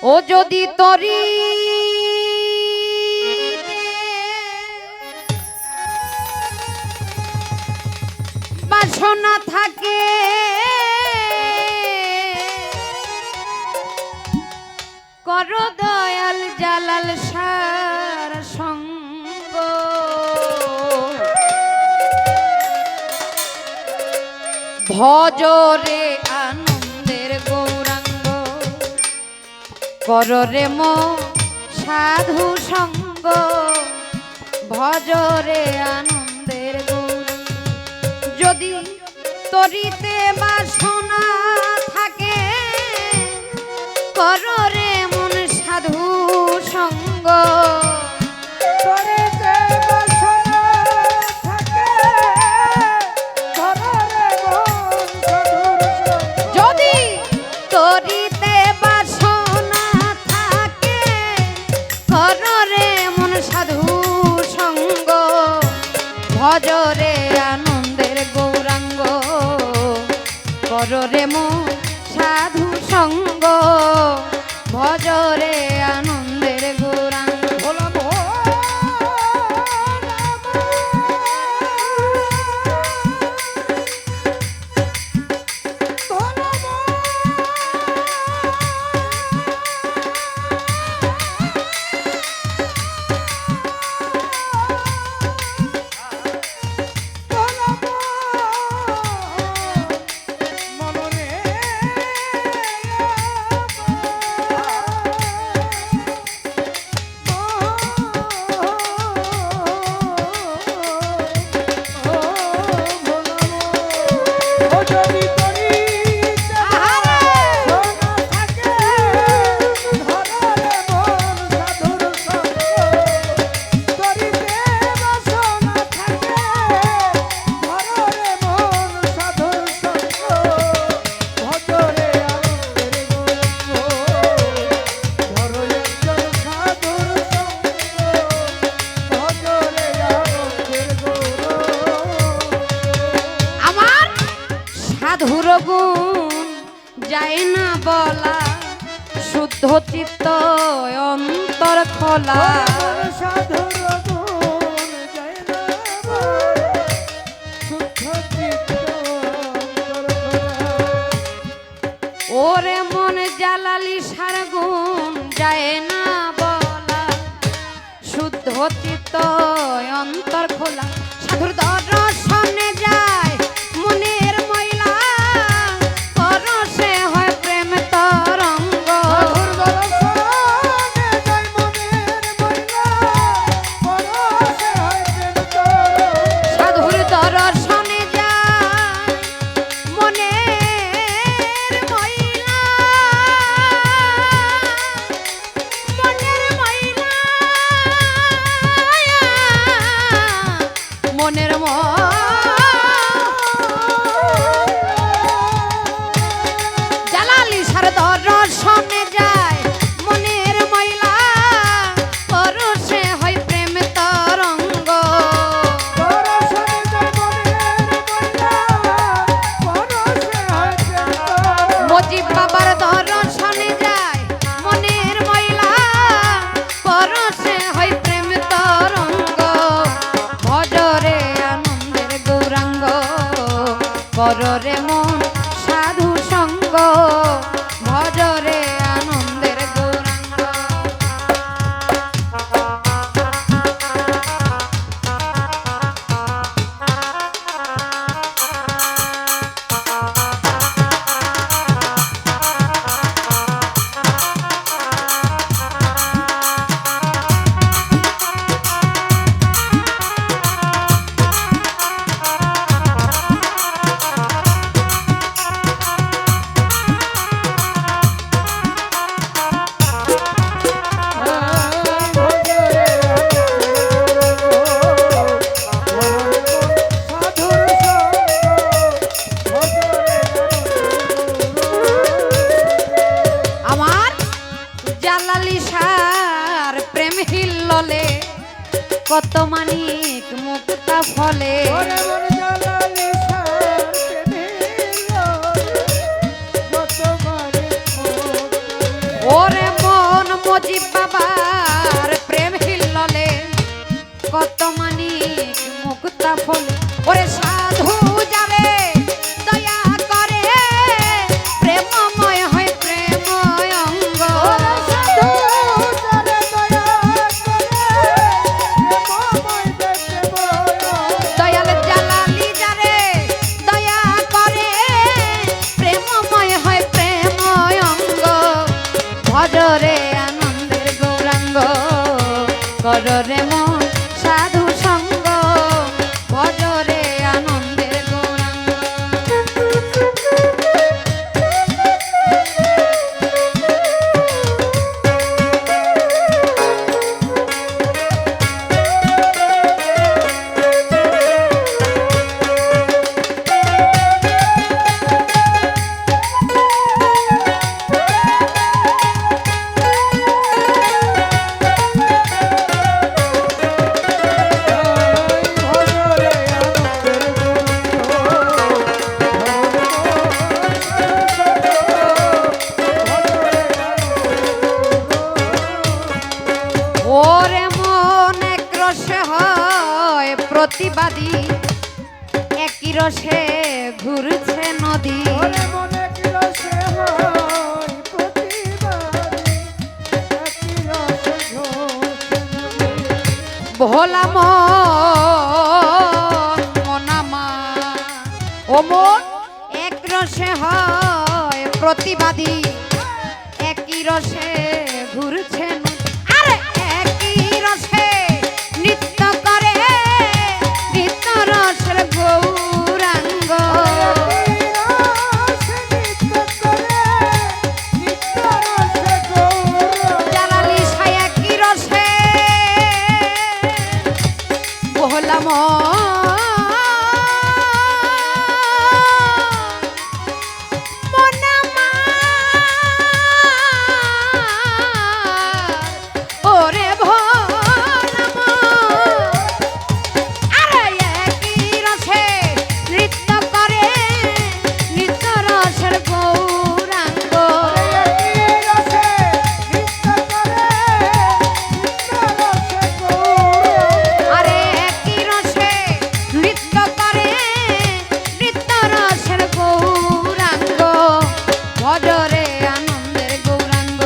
ও যদি তরি বাসনা থাকে কর দয়াল জালাল সার সঙ্গ ভজরে আনন্দের গৌরাঙ্গ কররে মো সাধু সঙ্গ ভজরে আনন্দের গৌরাঙ্গ যদি তরিতে বাসনা থাকে কররে মন সাধু সঙ্গ যদি তরিতে বাসনা থাকে কররে মন সাধু সঙ্গ ভজরে আনন্দের গৌরাঙ্গ কররে মন সাধু সঙ্গ ভজরে আনন্দের গৌরাঙ্গ সাধুর গুণ যায় না বলা শুদ্ধ চিত্ত অন্তর খোলা সাধুর গুণ যায় না বলা শুদ্ধ চিত্ত অন্তর খোলা ওরে মন জালালি সার গুণ যায় না বলা শুদ্ধ চিত্ত অন্তর খোলা সাধুর দর্শনে যায় মনের ময়লা পরশে হয় প্রেম তরঙ্গ সাধুর দর্শনে যায় মনের ময়লা মনের জালালি সার দর্শনে যায় মনের ময়লা পরশে হয় প্রেম তরঙ্গ মজিব বাবার দর্শনে যায় মনের ময়লা পরশে হয় প্রেম তরঙ্গ ভজরে আনন্দের গৌরাঙ্গ কররে মন সাধু সঙ্গ ভজরে আনন্দের গৌরাঙ্গ কত মানিক মুক্তা ফলে কত মজিব বাবার প্রেম হিল্ললে কত মানিক মুক্তা ফল ওরে সাধু যারে দয়া করে প্রেমময় হয় প্রেমময় অঙ্গ সাধু যারে দয়া করে প্রেমময় দয়াল জালালি যারে দয়া করে প্রেমময় হয় প্রেমময় অঙ্গ ভজরে আনন্দের গৌরাঙ্গ কররে মন সাধু সঙ্গ ভজরে আনন্দের গৌরাঙ্গ ভজরে আনন্দের ওরে মন এক রসে হয় প্রতিবাদী একই রসে ঘুরছে নদী ওরে মনে কি রসে হয় প্রতিবাদী একই রসে ঝরছে নদী। ভোলা মনামা ও মন এক রসে হয় প্রতিবাদী একই রসে ঘুরছে নদী। আরে একই রসে নৃত্য করে নৃত্য রসের গৌরাঙ্গ একই রসে নৃত্য করে নিত্য রসে গৌর। জালালি সায় একই রসে বহলাম ওরে ভোলাম আরে একই রসে নৃত্য করে নৃত্য রসের গৌরাঙ্গ একই রসে নৃত্য করে নিত্য রসে গৌর। আরে একই রসে নৃত্য করে নৃত্য রসের গৌরাঙ্গ ভজরে আনন্দের গৌরাঙ্গ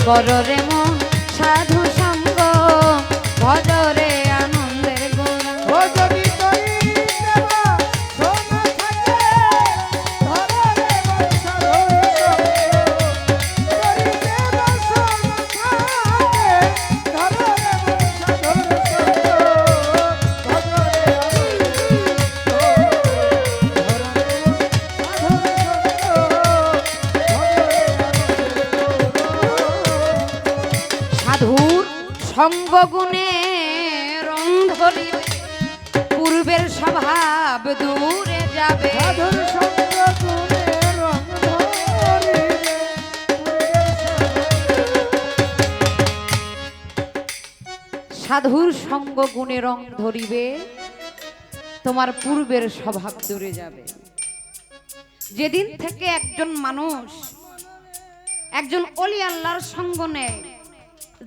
কররে মন সাধু সঙ্গ ভজরে আনন্দের গৌরাঙ্গ ও যদি করি দেবা সোনা থাকে ধরে রে বংশা করি দেবা সোনা থাকে ধরে রে বংশা সাধুর সঙ্গ গুণে রং ধরিবে পূর্বের স্বভাব দূরে যাবে সাধুর সঙ্গ গুণে রং ধরিবে সাধুর সঙ্গ গুণে রং ধরিবে তোমার পূর্বের স্বভাব দূরে যাবে যেদিন থেকে একজন মানুষ একজন অলি আল্লাহর সঙ্গ নেয়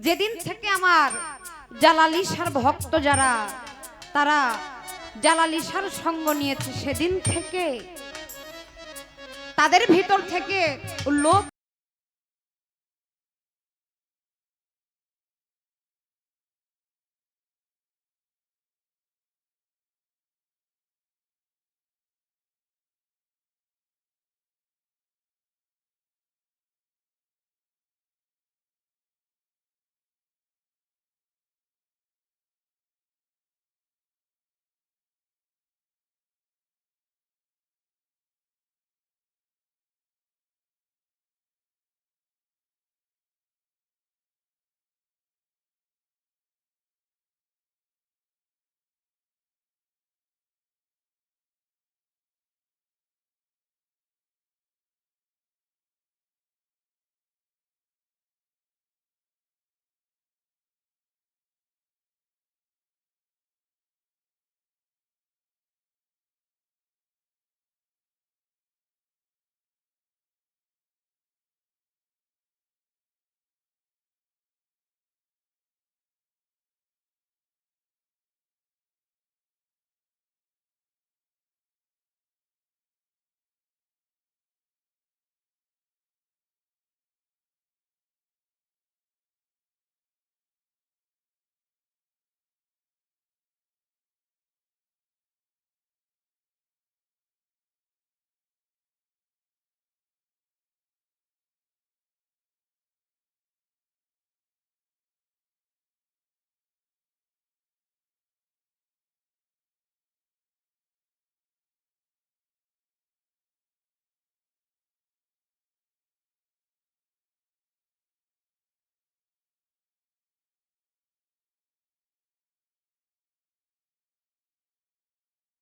যেদিন থেকে আমার জালালিসার ভক্ত যারা তারা জালালিসার সঙ্গ নিয়েছে সেদিন থেকে তাদের ভিতর থেকে লোভ